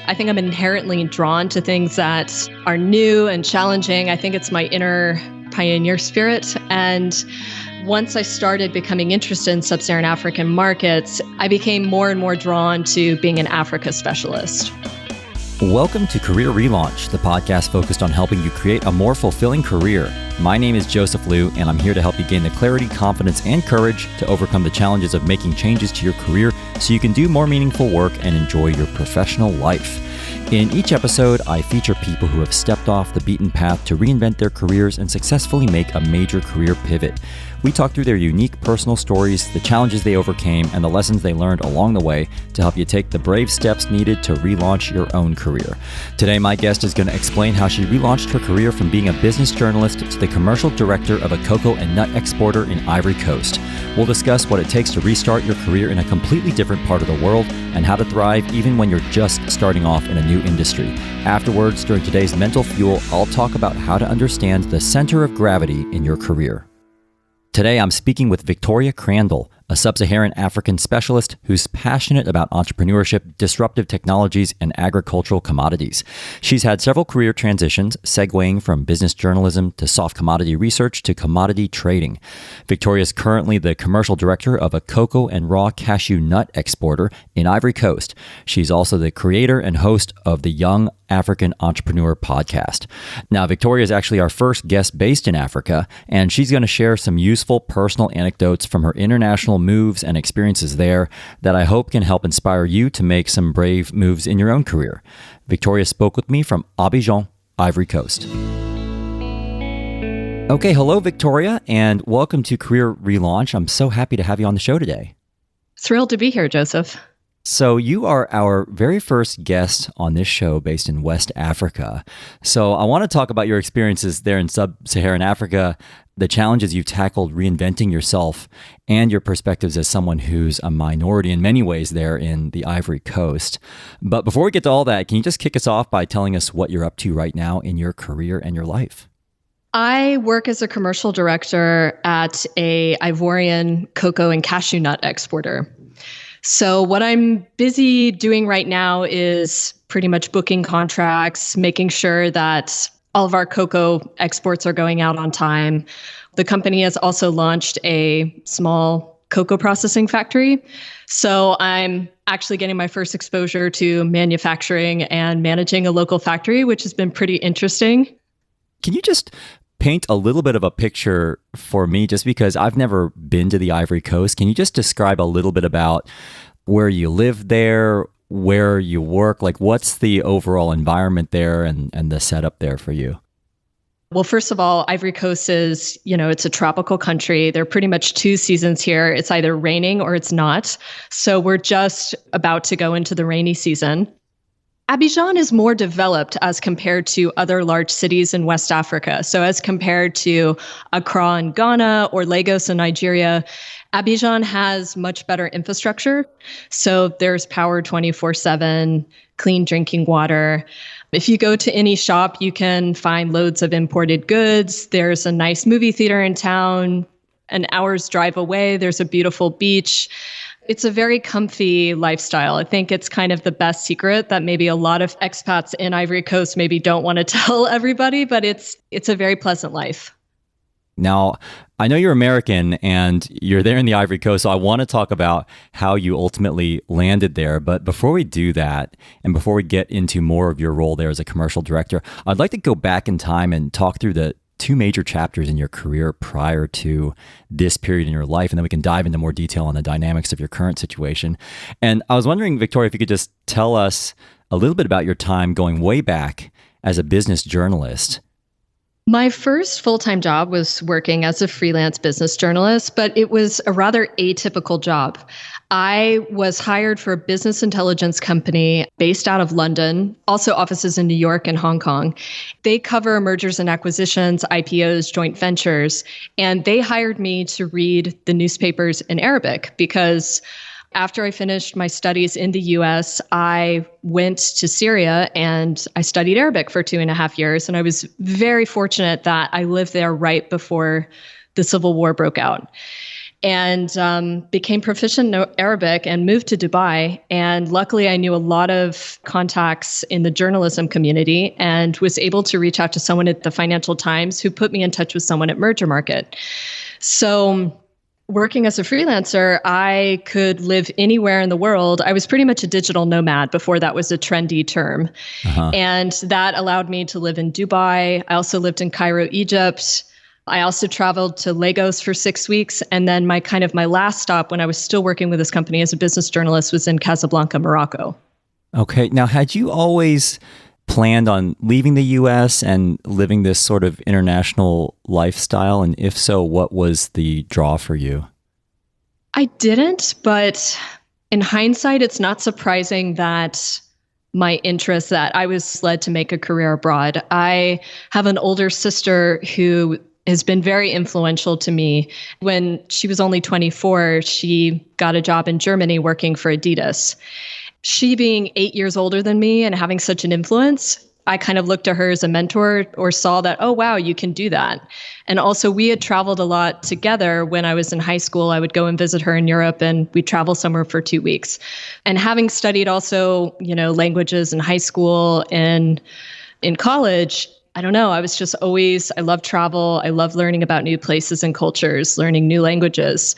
I think I'm inherently drawn to things that are new and challenging. I think it's my inner pioneer spirit. And once I started becoming interested in sub-Saharan African markets, I became more and more drawn to being an Africa specialist. Welcome to Career Relaunch, the podcast focused on helping you create a more fulfilling career. My name is Joseph Liu, and I'm here to help you gain the clarity, confidence, and courage to overcome the challenges of making changes to your career so you can do more meaningful work and enjoy your professional life. In each episode, I feature people who have stepped off the beaten path to reinvent their careers and successfully make a major career pivot. We talk through their unique personal stories, the challenges they overcame, and the lessons they learned along the way to help you take the brave steps needed to relaunch your own career. Today, my guest is going to explain how she relaunched her career from being a business journalist to the commercial director of a cocoa and nut exporter in Ivory Coast. We'll discuss what it takes to restart your career in a completely different part of the world and how to thrive even when you're just starting off in a new industry. Afterwards, during today's Mental Fuel, I'll talk about how to understand the center of gravity in your career. Today, I'm speaking with Victoria Crandall, a sub-Saharan African specialist who's passionate about entrepreneurship, disruptive technologies, and agricultural commodities. She's had several career transitions, segueing from business journalism to soft commodity research to commodity trading. Victoria is currently the commercial director of a cocoa and raw cashew nut exporter in Ivory Coast. She's also the creator and host of the Young African Entrepreneur podcast. Now, Victoria is actually our first guest based in Africa, and she's going to share some useful personal anecdotes from her international moves and experiences there that I hope can help inspire you to make some brave moves in your own career. Victoria spoke with me from Abidjan, Ivory Coast. Okay, hello, Victoria, and welcome to Career Relaunch. I'm so happy to have you on the show today. Thrilled to be here, Joseph. So you are our very first guest on this show based in West Africa. So I want to talk about your experiences there in sub-Saharan Africa, the challenges you've tackled reinventing yourself, and your perspectives as someone who's a minority in many ways there in the Ivory Coast. But before we get to all that, can you just kick us off by telling us what you're up to right now in your career and your life? I work as a commercial director at a Ivorian cocoa and cashew nut exporter. So what I'm busy doing right now is pretty much booking contracts, making sure that all of our cocoa exports are going out on time. The company has also launched a small cocoa processing factory. So I'm actually getting my first exposure to manufacturing and managing a local factory, which has been pretty interesting. Can you just paint a little bit of a picture for me, just because I've never been to the Ivory Coast? Can you just describe a little bit about where you live there, where you work? Like, what's the overall environment there and the setup there for you? Well, first of all, Ivory Coast is, it's a tropical country. There are pretty much two seasons here. It's either raining or it's not. So we're just about to go into the rainy season. Abidjan is more developed as compared to other large cities in West Africa. So as compared to Accra in Ghana or Lagos in Nigeria, Abidjan has much better infrastructure. So there's power 24/7, clean drinking water. If you go to any shop, you can find loads of imported goods. There's a nice movie theater in town. An hour's drive away, there's a beautiful beach. It's a very comfy lifestyle. I think it's kind of the best secret that maybe a lot of expats in Ivory Coast maybe don't want to tell everybody, but it's a very pleasant life. Now, I know you're American and you're there in the Ivory Coast, so I want to talk about how you ultimately landed there. But before we do that, and before we get into more of your role there as a commercial director, I'd like to go back in time and talk through the two major chapters in your career prior to this period in your life, and then we can dive into more detail on the dynamics of your current situation. And I was wondering, Victoria, if you could just tell us a little bit about your time going way back as a business journalist. My first full-time job was working as a freelance business journalist, but it was a rather atypical job. I was hired for a business intelligence company based out of London, also offices in New York and Hong Kong. They cover mergers and acquisitions, IPOs, joint ventures, and they hired me to read the newspapers in Arabic because after I finished my studies in the US, I went to Syria and I studied Arabic for 2.5 years. And I was very fortunate that I lived there right before the civil war broke out. and became proficient in Arabic and moved to Dubai. And luckily, I knew a lot of contacts in the journalism community and was able to reach out to someone at the Financial Times who put me in touch with someone at Merger Market. So working as a freelancer, I could live anywhere in the world. I was pretty much a digital nomad before that was a trendy term. And that allowed me to live in Dubai. I also lived in Cairo, Egypt. I also traveled to Lagos for 6 weeks. And then my last stop when I was still working with this company as a business journalist was in Casablanca, Morocco. Okay. Now, had you always planned on leaving the US and living this sort of international lifestyle? And if so, what was the draw for you? I didn't, but in hindsight, it's not surprising that my interest, that I was led to make a career abroad. I have an older sister who has been very influential to me. When she was only 24, she got a job in Germany working for Adidas. She being 8 years older than me and having such an influence, I kind of looked to her as a mentor or saw that, oh, wow, you can do that. And also we had traveled a lot together. When I was in high school, I would go and visit her in Europe and we'd travel somewhere for 2 weeks. And having studied also, languages in high school and in college, I don't know, I was just always, I love travel. I love learning about new places and cultures, learning new languages.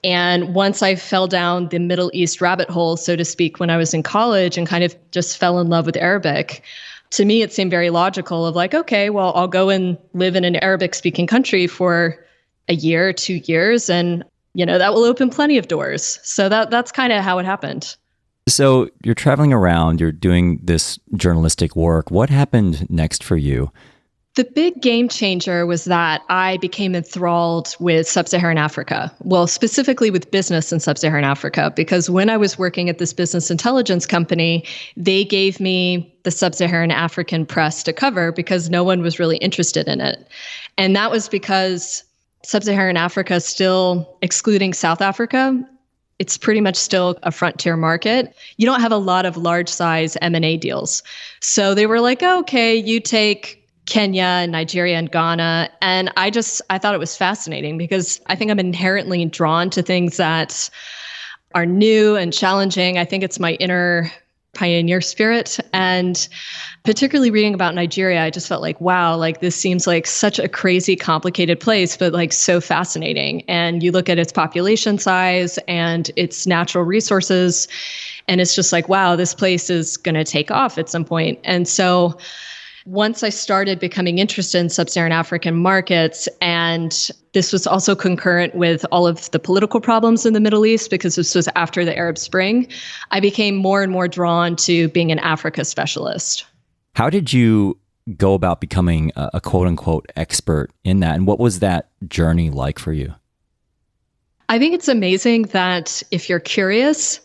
And once I fell down the Middle East rabbit hole, so to speak, when I was in college and kind of just fell in love with Arabic, to me, it seemed very logical of like, okay, well, I'll go and live in an Arabic speaking country for a year, 2 years, and, that will open plenty of doors. So that's kind of how it happened. So you're traveling around, you're doing this journalistic work. What happened next for you? The big game changer was that I became enthralled with Sub-Saharan Africa. Well, specifically with business in Sub-Saharan Africa, because when I was working at this business intelligence company, they gave me the Sub-Saharan African press to cover because no one was really interested in it. And that was because Sub-Saharan Africa, still excluding South Africa, it's pretty much still a frontier market. You don't have a lot of large size M&A deals. So they were like, oh, okay, you take Kenya, Nigeria, and Ghana. And I thought it was fascinating because I think I'm inherently drawn to things that are new and challenging. I think it's my inner pioneer spirit. And particularly reading about Nigeria, I just felt like, wow, like this seems like such a crazy, complicated place, but like so fascinating. And you look at its population size and its natural resources, and it's just like, wow, this place is going to take off at some point. And so once I started becoming interested in Sub-Saharan African markets, and this was also concurrent with all of the political problems in the Middle East, because this was after the Arab Spring, I became more and more drawn to being an Africa specialist. How did you go about becoming a quote unquote expert in that? And what was that journey like for you? I think it's amazing that if you're curious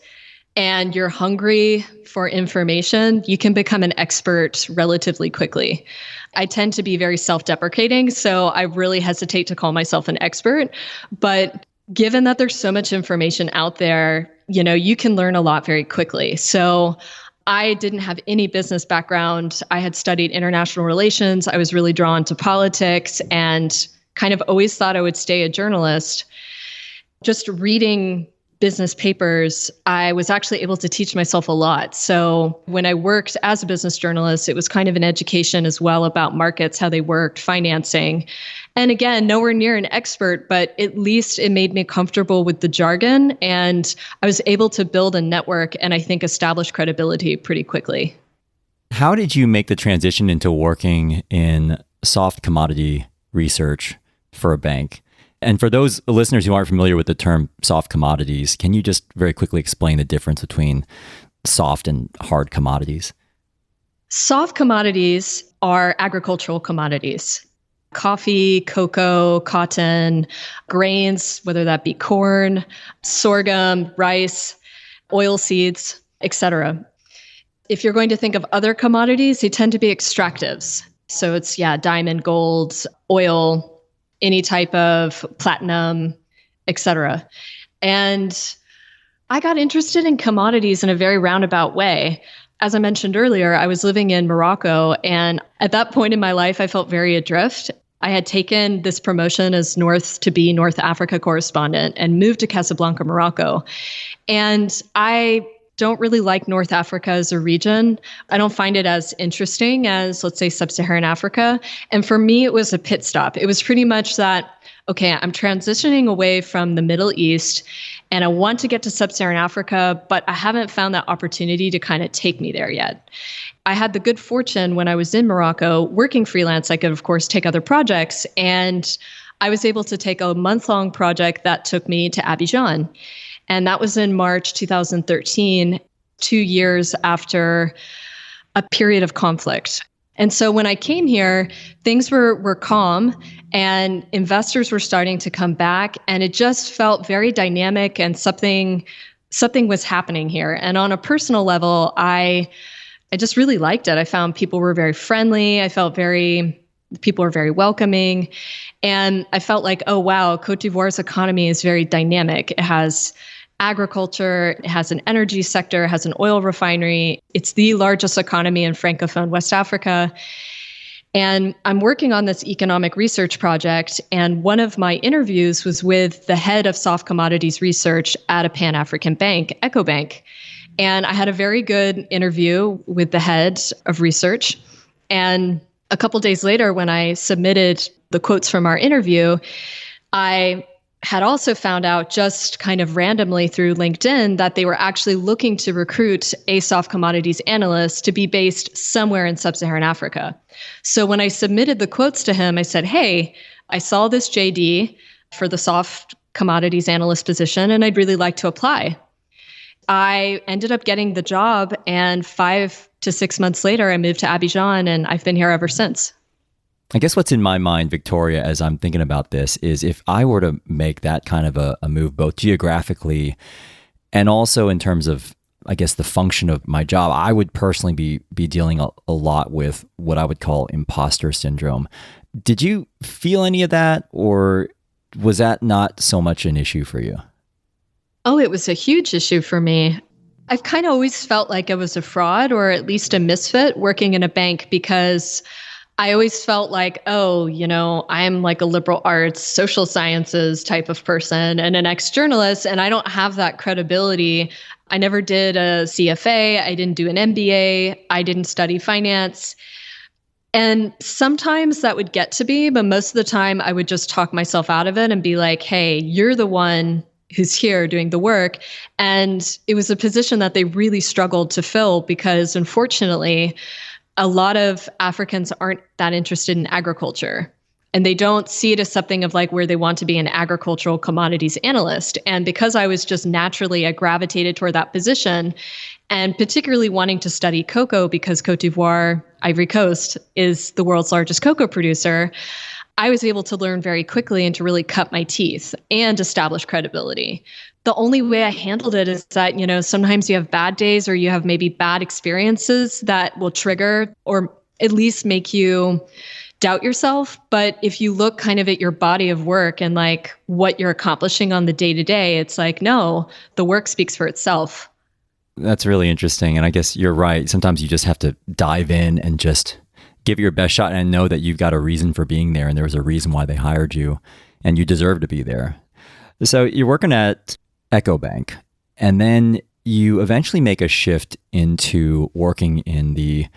and you're hungry for information, you can become an expert relatively quickly. I tend to be very self-deprecating, so I really hesitate to call myself an expert. But given that there's so much information out there, you can learn a lot very quickly. So I didn't have any business background. I had studied international relations. I was really drawn to politics and kind of always thought I would stay a journalist. Just reading business papers, I was actually able to teach myself a lot. So when I worked as a business journalist, it was kind of an education as well about markets, how they worked, financing. And again, nowhere near an expert, but at least it made me comfortable with the jargon. And I was able to build a network and I think establish credibility pretty quickly. How did you make the transition into working in soft commodity research for a bank? And for those listeners who aren't familiar with the term soft commodities, can you just very quickly explain the difference between soft and hard commodities? Soft commodities are agricultural commodities. Coffee, cocoa, cotton, grains, whether that be corn, sorghum, rice, oil seeds, etc. If you're going to think of other commodities, they tend to be extractives. So it's, diamond, gold, oil, any type of platinum, etc. And I got interested in commodities in a very roundabout way. As I mentioned earlier, I was living in Morocco, and at that point in my life, I felt very adrift. I had taken this promotion as North Africa correspondent and moved to Casablanca, Morocco. And I don't really like North Africa as a region. I don't find it as interesting as, let's say, Sub-Saharan Africa. And for me, it was a pit stop. It was pretty much that, okay, I'm transitioning away from the Middle East and I want to get to Sub-Saharan Africa, but I haven't found that opportunity to kind of take me there yet. I had the good fortune when I was in Morocco working freelance, I could, of course, take other projects. And I was able to take a month-long project that took me to Abidjan. And that was in March 2013, 2 years after a period of conflict. And so when I came here, things were calm and investors were starting to come back, and it just felt very dynamic and something was happening here. And on a personal level, I just really liked it. I found people were very friendly. People were very welcoming. And I felt like, oh, wow, Cote d'Ivoire's economy is very dynamic. It has agriculture, it has an energy sector, it has an oil refinery. It's the largest economy in Francophone West Africa. And I'm working on this economic research project. And one of my interviews was with the head of soft commodities research at a Pan-African bank, EcoBank. And I had a very good interview with the head of research. And a couple days later, when I submitted the quotes from our interview, I had also found out just kind of randomly through LinkedIn that they were actually looking to recruit a soft commodities analyst to be based somewhere in Sub-Saharan Africa. So when I submitted the quotes to him, I said, hey, I saw this JD for the soft commodities analyst position, and I'd really like to apply. I ended up getting the job, and 5 to 6 months later, I moved to Abidjan, and I've been here ever since. I guess what's in my mind, Victoria, as I'm thinking about this is if I were to make that kind of a move, both geographically and also in terms of, I guess, the function of my job, I would personally be dealing a lot with what I would call imposter syndrome. Did you feel any of that, or was that not so much an issue for you? Oh, it was a huge issue for me. I've kind of always felt like I was a fraud or at least a misfit working in a bank, because I always felt like, oh, I am like a liberal arts, social sciences type of person and an ex-journalist, and I don't have that credibility. I never did a CFA. I didn't do an MBA. I didn't study finance. And sometimes that would get to me, but most of the time I would just talk myself out of it and be like, hey, you're the one who's here doing the work. And it was a position that they really struggled to fill because, unfortunately, a lot of Africans aren't that interested in agriculture, and they don't see it as something of like where they want to be an agricultural commodities analyst. And because I was just naturally, I gravitated toward that position, and particularly wanting to study cocoa because Cote d'Ivoire, Ivory Coast, is the world's largest cocoa producer, I was able to learn very quickly and to really cut my teeth and establish credibility. The only way I handled it is that, sometimes you have bad days or you have maybe bad experiences that will trigger or at least make you doubt yourself. But if you look kind of at your body of work and like what you're accomplishing on the day to day, it's like, no, the work speaks for itself. That's really interesting. And I guess you're right. Sometimes you just have to dive in and just give your best shot and know that you've got a reason for being there and there was a reason why they hired you and you deserve to be there. So you're working at EcoBank, and then you eventually make a shift into working in the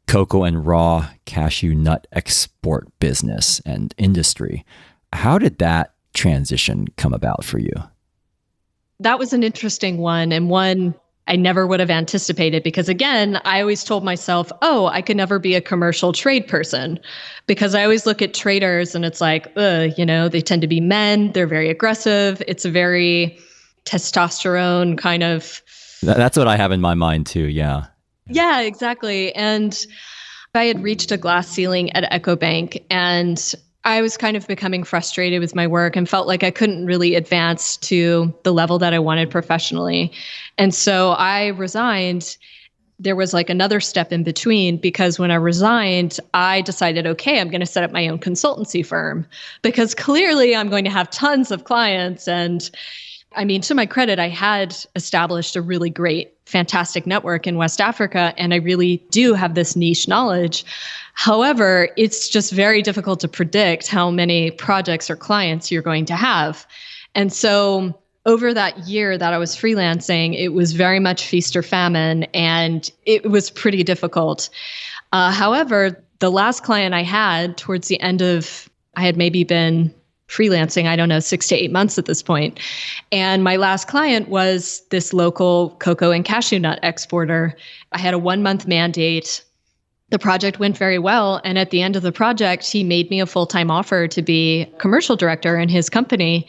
cocoa and raw cashew nut export business and industry. How did that transition come about for you? That was an interesting one, and one I never would have anticipated, because again, I always told myself, oh, I could never be a commercial trade person, because I always look at traders and it's like, they tend to be men. They're very aggressive. It's a very testosterone kind of. That's what I have in my mind too. Yeah. Yeah, exactly. And I had reached a glass ceiling at EcoBank, and I was kind of becoming frustrated with my work and felt like I couldn't really advance to the level that I wanted professionally. And so I resigned. There was like another step in between, because when I resigned, I decided, okay, I'm going to set up my own consultancy firm, because clearly I'm going to have tons of clients. And I mean, to my credit, I had established a really great, fantastic network in West Africa, and I really do have this niche knowledge. However, it's just very difficult to predict how many projects or clients you're going to have. And so over that year that I was freelancing, it was very much feast or famine, and it was pretty difficult. However, the last client I had towards the end of, I had maybe been freelancing, I don't know, 6 to 8 months at this point. And my last client was this local cocoa and cashew nut exporter. I had a 1 month mandate. The project went very well. And at the end of the project, he made me a full-time offer to be commercial director in his company.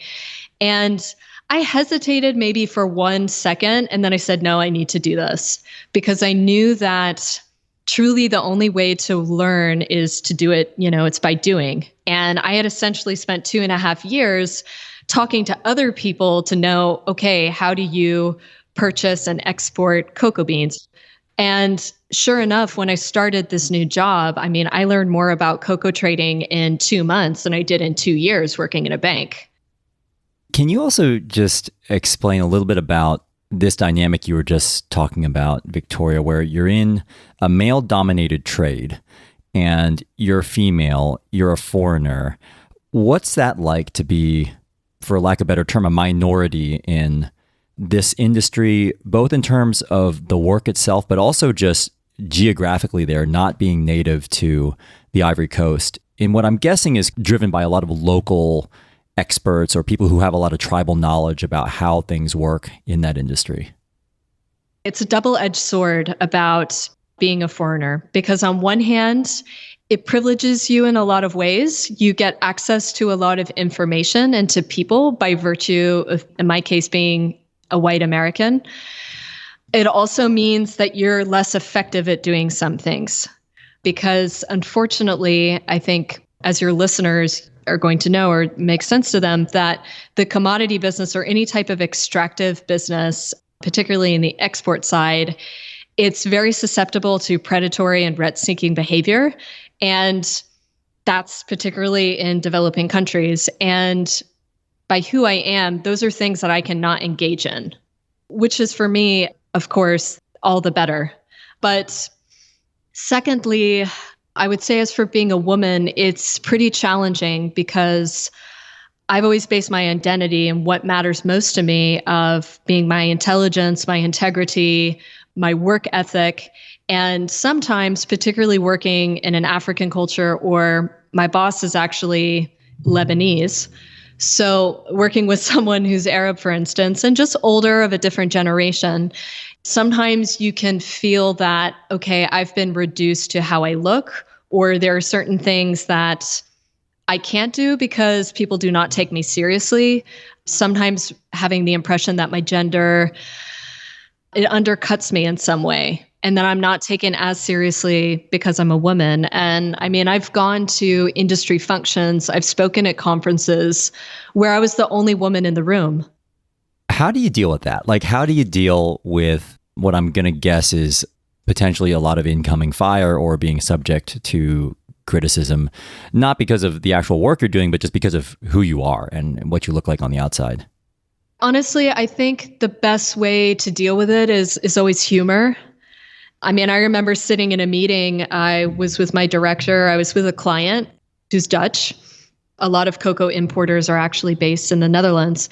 And I hesitated maybe for 1 second. And then I said, no, I need to do this, because I knew that truly the only way to learn is to do it, it's by doing. And I had essentially spent 2.5 years talking to other people to know, okay, how do you purchase and export cocoa beans? And sure enough, when I started this new job, I mean, I learned more about cocoa trading in 2 months than I did in 2 years working in a bank. Can you also just explain a little bit about this dynamic you were just talking about, Victoria, where you're in a male-dominated trade and you're female, you're a foreigner. What's that like to be, for lack of a better term, a minority in this industry, both in terms of the work itself, but also just geographically there, not being native to the Ivory Coast, in what I'm guessing is driven by a lot of local experts or people who have a lot of tribal knowledge about how things work in that industry? It's a double-edged sword about being a foreigner, because on one hand, it privileges you in a lot of ways. You get access to a lot of information and to people by virtue of, in my case, being a white American. It also means that you're less effective at doing some things, because unfortunately, I think as your listeners are going to know or make sense to them, that the commodity business or any type of extractive business, particularly in the export side, it's very susceptible to predatory and rent-seeking behavior. And that's particularly in developing countries. And by who I am, those are things that I cannot engage in, which is for me, of course, all the better. But secondly, I would say as for being a woman, it's pretty challenging, because I've always based my identity and what matters most to me of being my intelligence, my integrity, my work ethic. And sometimes, particularly working in an African culture, or my boss is actually Lebanese. So working with someone who's Arab, for instance, and just older, of a different generation, sometimes you can feel that, okay, I've been reduced to how I look, or there are certain things that I can't do because people do not take me seriously. Sometimes having the impression that my gender, it undercuts me in some way, and that I'm not taken as seriously because I'm a woman. And I mean, I've gone to industry functions, I've spoken at conferences where I was the only woman in the room. How do you deal with that? Like, how do you deal with what I'm going to guess is potentially a lot of incoming fire or being subject to criticism, not because of the actual work you're doing, but just because of who you are and what you look like on the outside? Honestly, I think the best way to deal with it is always humor. I mean, I remember sitting in a meeting, I was with my director, I was with a client who's Dutch. A lot of cocoa importers are actually based in the Netherlands.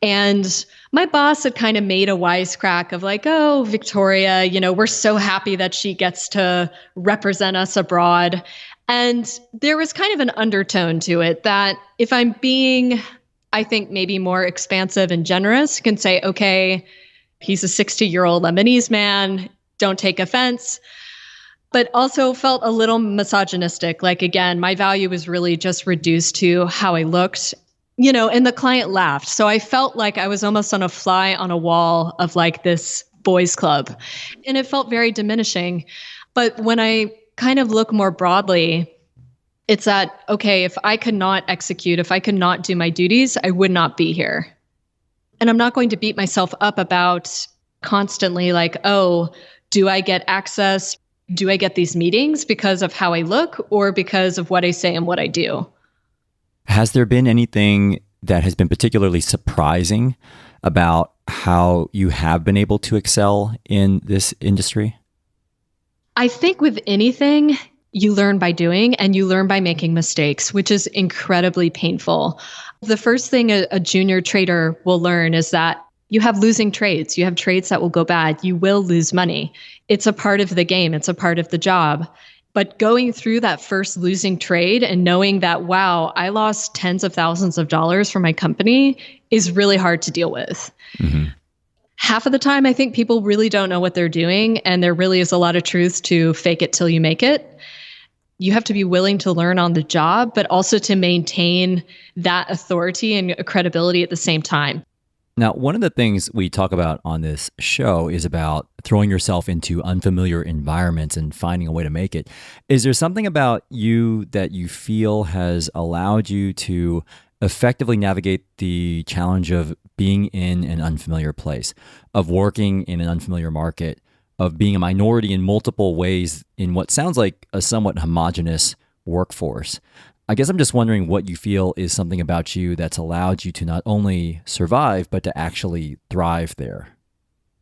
And my boss had kind of made a wisecrack of like, oh, Victoria, we're so happy that she gets to represent us abroad. And there was kind of an undertone to it that if I'm being, I think, maybe more expansive and generous, can say, okay, he's a 60-year-old Lebanese man, don't take offense. But also felt a little misogynistic. Like, again, my value was really just reduced to how I looked, and the client laughed. So I felt like I was almost on a fly on a wall of like this boys club, and it felt very diminishing. But when I kind of look more broadly, it's that, okay, if I could not execute, if I could not do my duties, I would not be here. And I'm not going to beat myself up about constantly like, oh, do I get access? Do I get these meetings because of how I look or because of what I say and what I do? Has there been anything that has been particularly surprising about how you have been able to excel in this industry? I think with anything, you learn by doing and you learn by making mistakes, which is incredibly painful. The first thing a junior trader will learn is that you have losing trades. You have trades that will go bad. You will lose money. It's a part of the game. It's a part of the job. But going through that first losing trade and knowing that, wow, I lost tens of thousands of dollars for my company is really hard to deal with. Mm-hmm. Half of the time, I think people really don't know what they're doing. And there really is a lot of truth to fake it till you make it. You have to be willing to learn on the job, but also to maintain that authority and credibility at the same time. Now, one of the things we talk about on this show is about throwing yourself into unfamiliar environments and finding a way to make it. Is there something about you that you feel has allowed you to effectively navigate the challenge of being in an unfamiliar place, of working in an unfamiliar market, of being a minority in multiple ways in what sounds like a somewhat homogenous workforce? I guess I'm just wondering what you feel is something about you that's allowed you to not only survive, but to actually thrive there.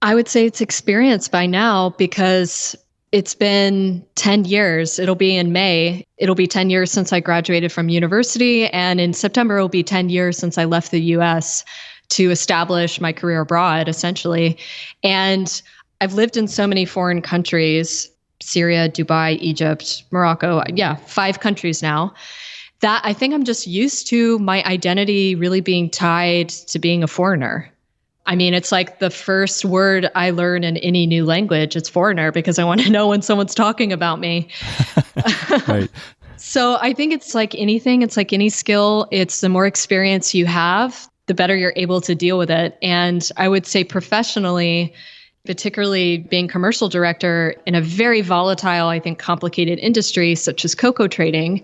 I would say it's experience by now because it's been 10 years. It'll be in May. It'll be 10 years since I graduated from university. And in September, it'll be 10 years since I left the US to establish my career abroad, essentially. And I've lived in so many foreign countries, Syria, Dubai, Egypt, Morocco. Yeah, 5 countries now. That I think I'm just used to my identity really being tied to being a foreigner. I mean, it's like the first word I learn in any new language, it's foreigner, because I want to know when someone's talking about me. Right. So I think it's like anything, it's like any skill. It's the more experience you have, the better you're able to deal with it. And I would say professionally, particularly being commercial director in a very volatile, I think, complicated industry such as cocoa trading,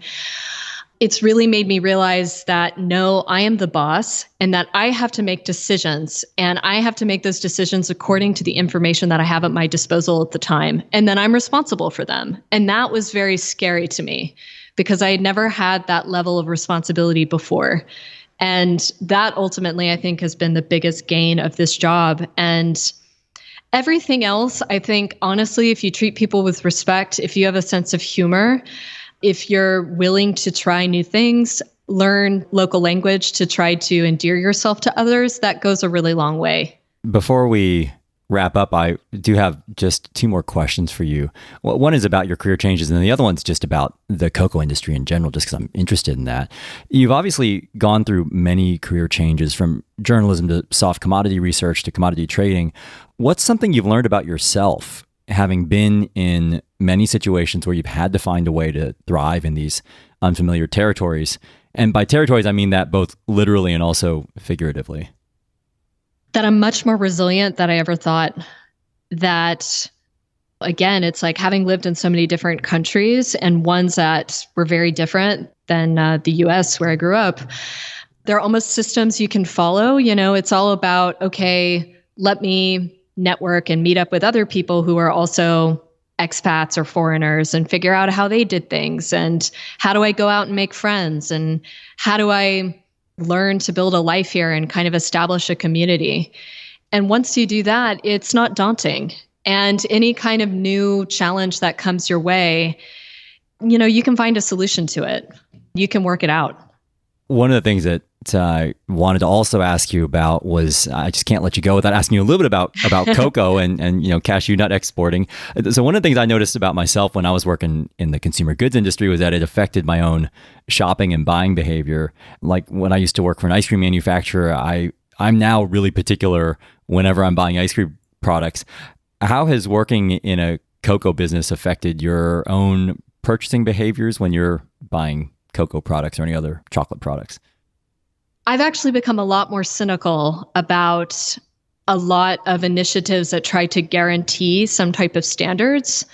it's really made me realize that no, I am the boss and that I have to make decisions, and I have to make those decisions according to the information that I have at my disposal at the time. And then I'm responsible for them. And that was very scary to me because I had never had that level of responsibility before. And that ultimately, I think, has been the biggest gain of this job. And everything else, I think, honestly, if you treat people with respect, if you have a sense of humor, if you're willing to try new things, learn local language to try to endear yourself to others, that goes a really long way. Before we wrap up, I do have just 2 more questions for you. Well, one is about your career changes, and the other one's just about the cocoa industry in general, just because I'm interested in that. You've obviously gone through many career changes, from journalism to soft commodity research to commodity trading. What's something you've learned about yourself, having been in many situations where you've had to find a way to thrive in these unfamiliar territories? And by territories, I mean that both literally and also figuratively. That I'm much more resilient than I ever thought. That, again, it's like having lived in so many different countries and ones that were very different than the US where I grew up. There are almost systems you can follow. You know, it's all about, okay, let me network and meet up with other people who are also expats or foreigners and figure out how they did things. And how do I go out and make friends? And how do I learn to build a life here and kind of establish a community? And once you do that, it's not daunting. And any kind of new challenge that comes your way, you know, you can find a solution to it. You can work it out. One of the things that I wanted to also ask you about was, I just can't let you go without asking you a little bit about cocoa and you know, cashew nut exporting. So one of the things I noticed about myself when I was working in the consumer goods industry was that it affected my own shopping and buying behavior. Like when I used to work for an ice cream manufacturer, I'm now really particular whenever I'm buying ice cream products. How has working in a cocoa business affected your own purchasing behaviors when you're buying cocoa products or any other chocolate products? I've actually become a lot more cynical about a lot of initiatives that try to guarantee some type of standards.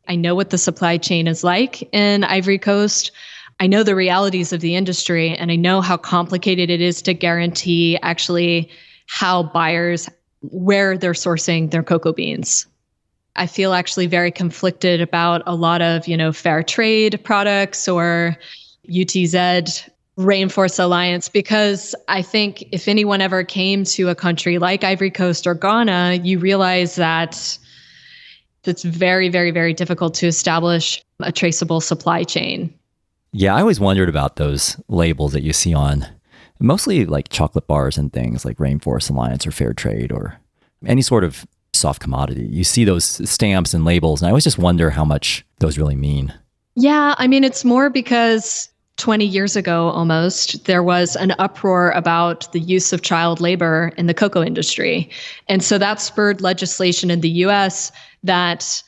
I know what the supply chain is like in Ivory Coast. I know the realities of the industry, and I know how complicated it is to guarantee actually how buyers, where they're sourcing their cocoa beans. I feel actually very conflicted about a lot of, you know, fair trade products or UTZ Rainforest Alliance, because I think if anyone ever came to a country like Ivory Coast or Ghana, you realize that it's very, very, very difficult to establish a traceable supply chain. Yeah, I always wondered about those labels that you see on mostly like chocolate bars and things like Rainforest Alliance or Fair Trade or any sort of soft commodity. You see those stamps and labels, and I always just wonder how much those really mean. Yeah, I mean, it's more because 20 years ago almost, there was an uproar about the use of child labor in the cocoa industry. And so that spurred legislation in the US that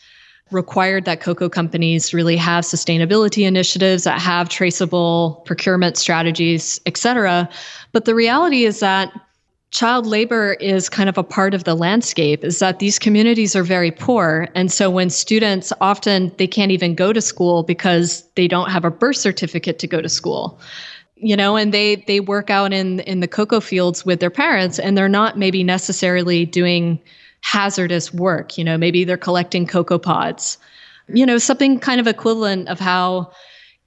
required that cocoa companies really have sustainability initiatives, that have traceable procurement strategies, et cetera. But the reality is that child labor is kind of a part of the landscape, is that these communities are very poor. And so when students often, they can't even go to school because they don't have a birth certificate to go to school. And they work out in the cocoa fields with their parents, and they're not maybe necessarily doing hazardous work. Maybe they're collecting cocoa pods, something kind of equivalent of how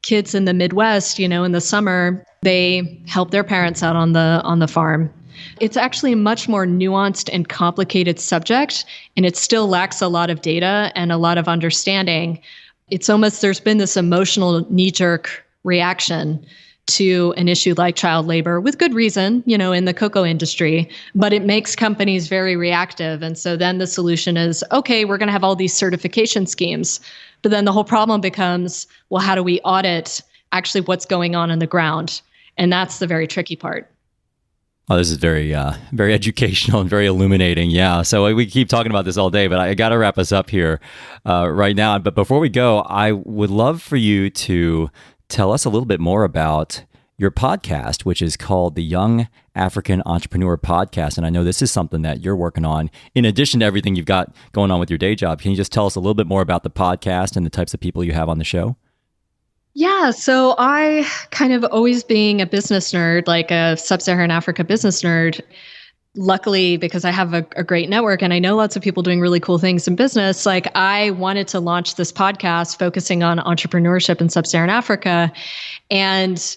kids in the Midwest, in the summer, they help their parents out on the farm. It's actually a much more nuanced and complicated subject, and it still lacks a lot of data and a lot of understanding. It's almost, there's been this emotional knee-jerk reaction to an issue like child labor, with good reason, in the cocoa industry, but it makes companies very reactive. And so then the solution is, okay, we're going to have all these certification schemes. But then the whole problem becomes, well, how do we audit actually what's going on the ground? And that's the very tricky part. Oh, this is very, very educational and very illuminating. Yeah. So we keep talking about this all day, but I got to wrap us up here right now. But before we go, I would love for you to tell us a little bit more about your podcast, which is called the Young African Entrepreneur Podcast. And I know this is something that you're working on in addition to everything you've got going on with your day job. Can you just tell us a little bit more about the podcast and the types of people you have on the show? Yeah, so I kind of always being a business nerd, like a sub-Saharan Africa business nerd, luckily, because I have a great network and I know lots of people doing really cool things in business, like I wanted to launch this podcast focusing on entrepreneurship in sub-Saharan Africa. And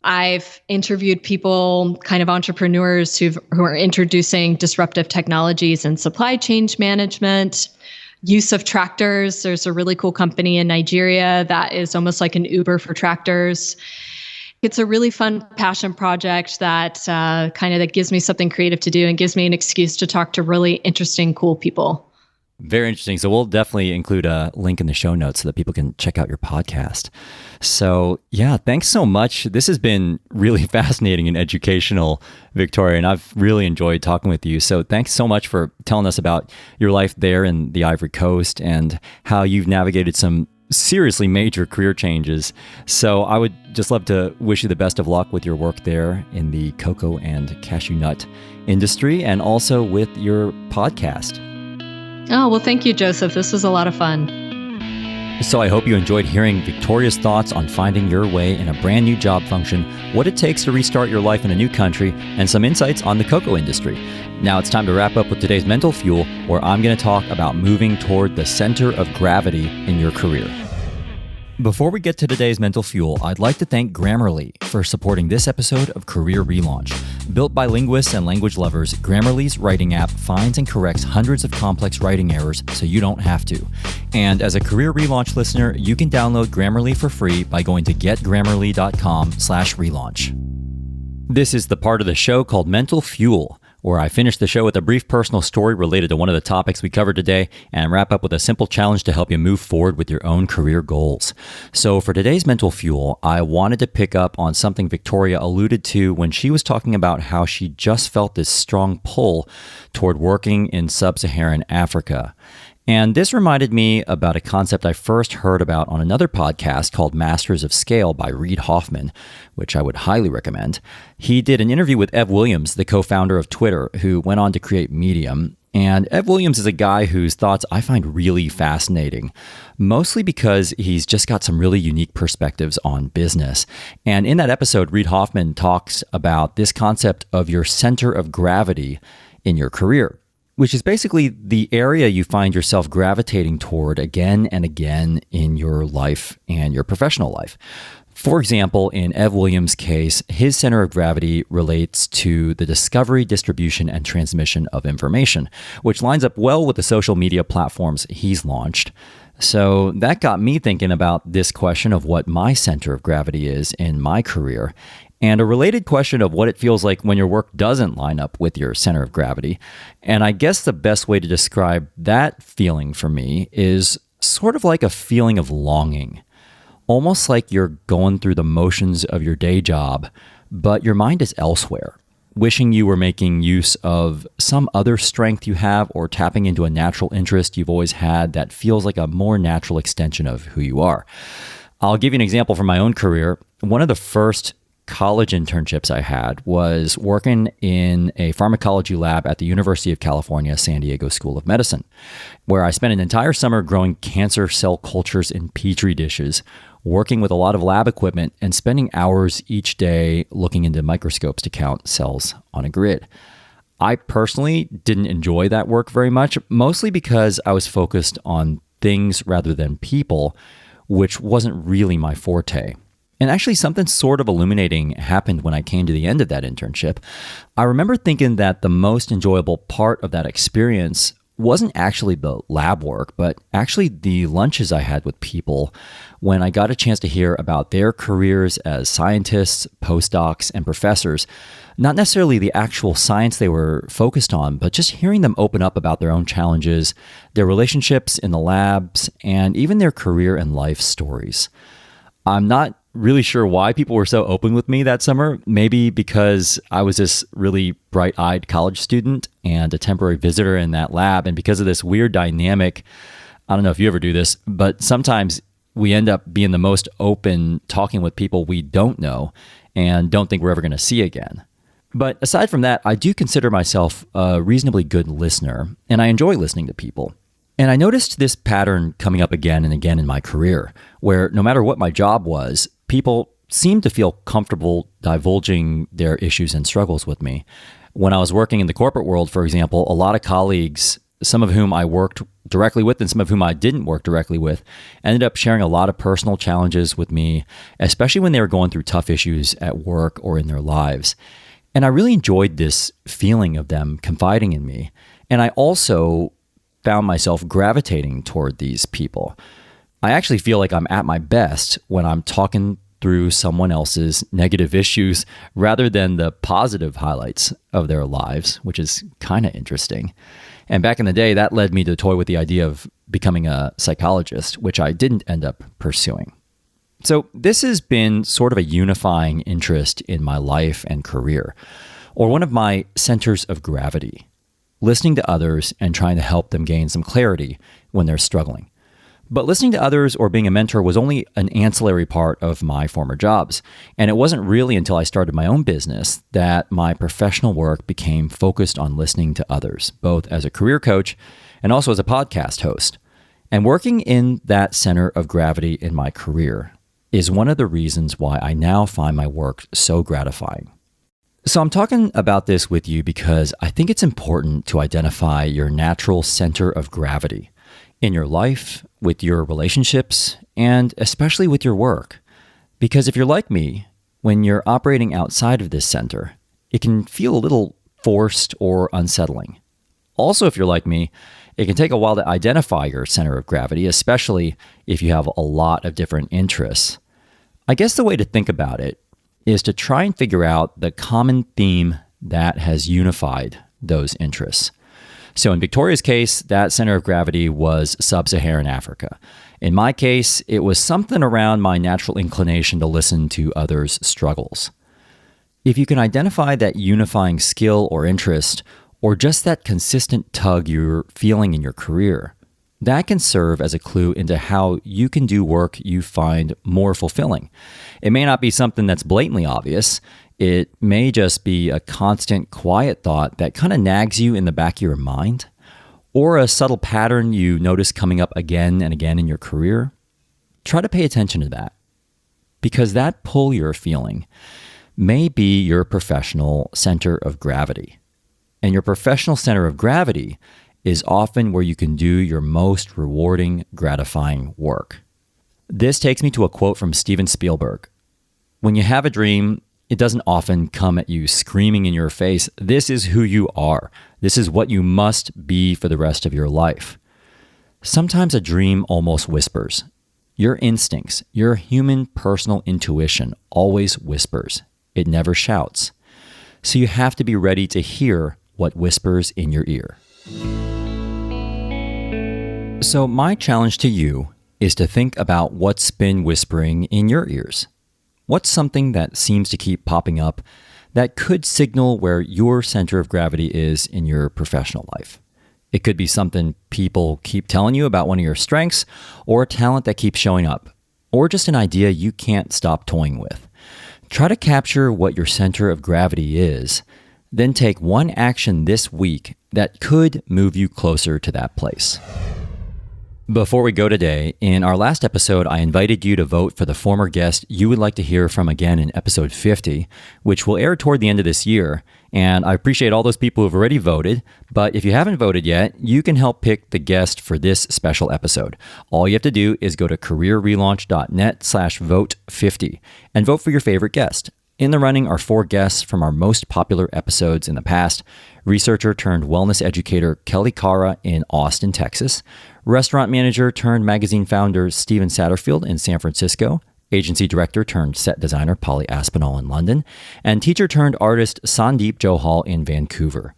I've interviewed people, kind of entrepreneurs who are introducing disruptive technologies in supply chain management, use of tractors. There's a really cool company in Nigeria that is almost like an Uber for tractors. It's a really fun passion project that that gives me something creative to do and gives me an excuse to talk to really interesting, cool people. Very interesting. So we'll definitely include a link in the show notes so that people can check out your podcast. So yeah, thanks so much. This has been really fascinating and educational, Victoria, and I've really enjoyed talking with you. So thanks so much for telling us about your life there in the Ivory Coast and how you've navigated some seriously major career changes. So I would just love to wish you the best of luck with your work there in the cocoa and cashew nut industry and also with your podcast. Oh, well, thank you, Joseph. This was a lot of fun. So I hope you enjoyed hearing Victoria's thoughts on finding your way in a brand new job function, what it takes to restart your life in a new country, and some insights on the cocoa industry. Now it's time to wrap up with today's Mental Fuel, where I'm going to talk about moving toward the center of gravity in your career. Before we get to today's Mental Fuel, I'd like to thank Grammarly for supporting this episode of Career Relaunch. Built by linguists and language lovers, Grammarly's writing app finds and corrects hundreds of complex writing errors so you don't have to. And as a Career Relaunch listener, you can download Grammarly for free by going to getgrammarly.com/relaunch. This is the part of the show called Mental Fuel, where I finish the show with a brief personal story related to one of the topics we covered today and wrap up with a simple challenge to help you move forward with your own career goals. So for today's Mental Fuel, I wanted to pick up on something Victoria alluded to when she was talking about how she just felt this strong pull toward working in sub-Saharan Africa. And this reminded me about a concept I first heard about on another podcast called Masters of Scale by Reid Hoffman, which I would highly recommend. He did an interview with Ev Williams, the co-founder of Twitter, who went on to create Medium. And Ev Williams is a guy whose thoughts I find really fascinating, mostly because he's just got some really unique perspectives on business. And in that episode, Reid Hoffman talks about this concept of your center of gravity in your career. which is basically the area you find yourself gravitating toward again and again in your life and your professional life. For example, in Ev Williams' case, his center of gravity relates to the discovery, distribution, and transmission of information, which lines up well with the social media platforms he's launched. So that got me thinking about this question of what my center of gravity is in my career, and a related question of what it feels like when your work doesn't line up with your center of gravity. And I guess the best way to describe that feeling for me is sort of like a feeling of longing. Almost like you're going through the motions of your day job, but your mind is elsewhere, wishing you were making use of some other strength you have or tapping into a natural interest you've always had that feels like a more natural extension of who you are. I'll give you an example from my own career. One of the first college internships I had was working in a pharmacology lab at the University of California, San Diego School of Medicine, where I spent an entire summer growing cancer cell cultures in petri dishes, working with a lot of lab equipment and spending hours each day looking into microscopes to count cells on a grid. I personally didn't enjoy that work very much, mostly because I was focused on things rather than people, which wasn't really my forte. And actually, something sort of illuminating happened when I came to the end of that internship. I remember thinking that the most enjoyable part of that experience wasn't actually the lab work, but actually the lunches I had with people when I got a chance to hear about their careers as scientists, postdocs, and professors. Not necessarily the actual science they were focused on, but just hearing them open up about their own challenges, their relationships in the labs, and even their career and life stories. I'm not really sure why people were so open with me that summer. Maybe because I was this really bright-eyed college student and a temporary visitor in that lab. And because of this weird dynamic, I don't know if you ever do this, but sometimes we end up being the most open talking with people we don't know and don't think we're ever going to see again. But aside from that, I do consider myself a reasonably good listener, and I enjoy listening to people. And I noticed this pattern coming up again and again in my career, where no matter what my job was, people seemed to feel comfortable divulging their issues and struggles with me. When I was working in the corporate world, for example, a lot of colleagues, some of whom I worked directly with and some of whom I didn't work directly with, ended up sharing a lot of personal challenges with me, especially when they were going through tough issues at work or in their lives. And I really enjoyed this feeling of them confiding in me. And I also found myself gravitating toward these people. I actually feel like I'm at my best when I'm talking through someone else's negative issues rather than the positive highlights of their lives, which is kind of interesting. And back in the day, that led me to toy with the idea of becoming a psychologist, which I didn't end up pursuing. So this has been sort of a unifying interest in my life and career, or one of my centers of gravity, listening to others and trying to help them gain some clarity when they're struggling. But listening to others or being a mentor was only an ancillary part of my former jobs. And it wasn't really until I started my own business that my professional work became focused on listening to others, both as a career coach and also as a podcast host. And working in that center of gravity in my career is one of the reasons why I now find my work so gratifying. So I'm talking about this with you because I think it's important to identify your natural center of gravity in your life, with your relationships, and especially with your work. Because if you're like me, when you're operating outside of this center, it can feel a little forced or unsettling. Also, if you're like me, it can take a while to identify your center of gravity, especially if you have a lot of different interests. I guess the way to think about it is to try and figure out the common theme that has unified those interests. So in Victoria's case, that center of gravity was sub-Saharan Africa. In my case, it was something around my natural inclination to listen to others' struggles. If you can identify that unifying skill or interest, or just that consistent tug you're feeling in your career, that can serve as a clue into how you can do work you find more fulfilling. It may not be something that's blatantly obvious. It may just be a constant, quiet thought that kind of nags you in the back of your mind, or a subtle pattern you notice coming up again and again in your career. Try to pay attention to that, because that pull you're feeling may be your professional center of gravity. And your professional center of gravity is often where you can do your most rewarding, gratifying work. This takes me to a quote from Steven Spielberg. When you have a dream, it doesn't often come at you screaming in your face, "This is who you are. This is what you must be for the rest of your life." Sometimes a dream almost whispers. Your instincts, your human personal intuition always whispers. It never shouts. So you have to be ready to hear what whispers in your ear. So my challenge to you is to think about what's been whispering in your ears. What's something that seems to keep popping up that could signal where your center of gravity is in your professional life? It could be something people keep telling you about one of your strengths, or a talent that keeps showing up, or just an idea you can't stop toying with. Try to capture what your center of gravity is, then take one action this week that could move you closer to that place. Before we go today, in our last episode, I invited you to vote for the former guest you would like to hear from again in episode 50, which will air toward the end of this year. And I appreciate all those people who've already voted, but if you haven't voted yet, you can help pick the guest for this special episode. All you have to do is go to careerrelaunch.net/vote50 and vote for your favorite guest. In the running are 4 guests from our most popular episodes in the past: researcher turned wellness educator Kelly Cara in Austin, Texas, restaurant manager turned magazine founder Steven Satterfield in San Francisco, agency director turned set designer Polly Aspinall in London, and teacher turned artist Sandeep Johal in Vancouver.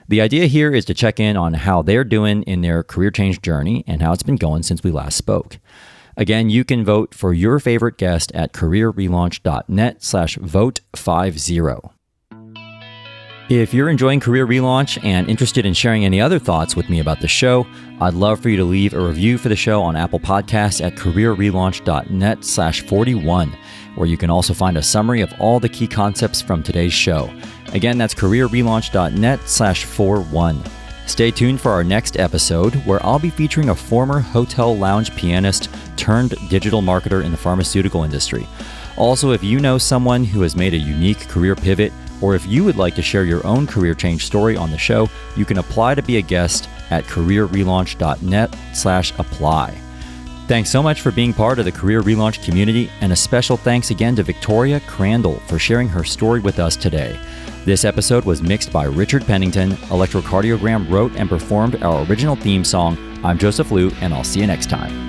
The idea here is to check in on how they're doing in their career change journey and how it's been going since we last spoke. Again, you can vote for your favorite guest at careerrelaunch.net/vote50. If you're enjoying Career Relaunch and interested in sharing any other thoughts with me about the show, I'd love for you to leave a review for the show on Apple Podcasts at careerrelaunch.net/41, where you can also find a summary of all the key concepts from today's show. Again, that's careerrelaunch.net/41. Stay tuned for our next episode, where I'll be featuring a former hotel lounge pianist turned digital marketer in the pharmaceutical industry. Also, if you know someone who has made a unique career pivot, or if you would like to share your own career change story on the show, you can apply to be a guest at careerrelaunch.net/apply. Thanks so much for being part of the Career Relaunch community, and a special thanks again to Victoria Crandall for sharing her story with us today. This episode was mixed by Richard Pennington. Electrocardiogram wrote and performed our original theme song. I'm Joseph Liu, and I'll see you next time.